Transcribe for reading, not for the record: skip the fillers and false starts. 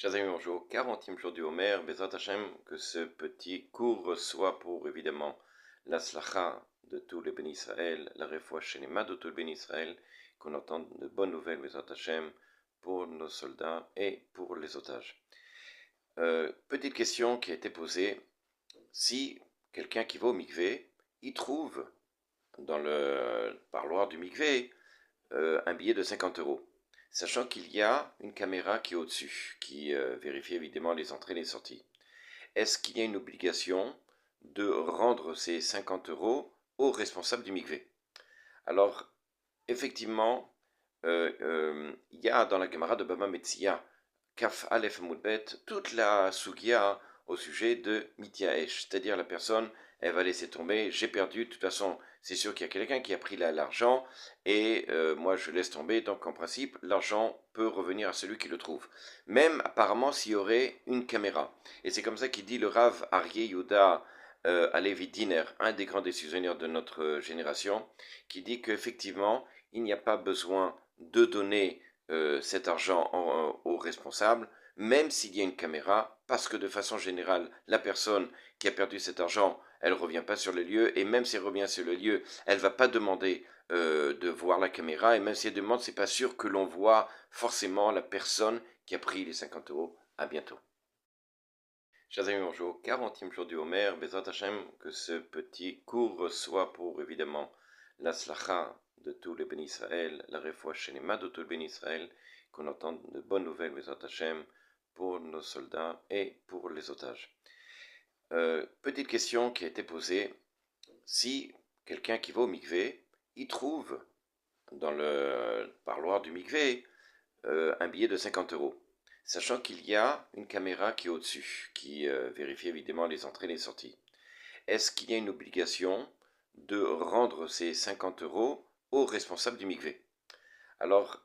Chers amis, bonjour. 40e jour du Homer, Bezrat Hashem, que ce petit cours soit pour évidemment la slacha de tous les bénis Israël, la refoua shenema de tous les bénis Israël, qu'on entende de bonnes nouvelles, Bezrat Hashem, pour nos soldats et pour les otages. Petite question qui a été posée, si quelqu'un qui va au mikvé, il trouve dans le parloir du mikvé un billet de 50 euros. Sachant qu'il y a une caméra qui est au-dessus, qui vérifie évidemment les entrées et les sorties. Est-ce qu'il y a une obligation de rendre ces 50 euros au responsable du mikvé? Alors, effectivement, il y a dans la Gemara de Baba Metzia, Kaf Aleph Moudbet, toute la sugia au sujet de Mityaesh, c'est-à-dire la personne, elle va laisser tomber, j'ai perdu, de toute façon, c'est sûr qu'il y a quelqu'un qui a pris l'argent, et moi je laisse tomber, donc en principe, l'argent peut revenir à celui qui le trouve. Même apparemment s'il y aurait une caméra. Et c'est comme ça qu'il dit le Rav Aryeh Yehuda Alevi Diner, un des grands décisionnaires de notre génération, qui dit qu'effectivement, il n'y a pas besoin de donner cet argent au responsable, même s'il y a une caméra, parce que de façon générale, la personne qui a perdu cet argent, elle ne revient pas sur le lieu, et même si elle revient sur le lieu, elle ne va pas demander de voir la caméra, et même si elle demande, c'est pas sûr que l'on voit forcément la personne qui a pris les 50 euros. À bientôt. Chers amis, bonjour. 40e jour du Homer, Bezrat Hashem, que ce petit cours soit pour évidemment la slacha de tous les bénis Israël, la refoua shenema de tous les bénis Israël, qu'on entende de bonnes nouvelles, Bezrat Hashem, pour nos soldats et pour les otages. Petite question qui a été posée, si quelqu'un qui va au mikvé, il trouve dans le parloir du mikvé un billet de 50 euros. Sachant qu'il y a une caméra qui est au-dessus, qui vérifie évidemment les entrées et les sorties. Est-ce qu'il y a une obligation de rendre ces 50 euros au responsable du mikvé? Alors,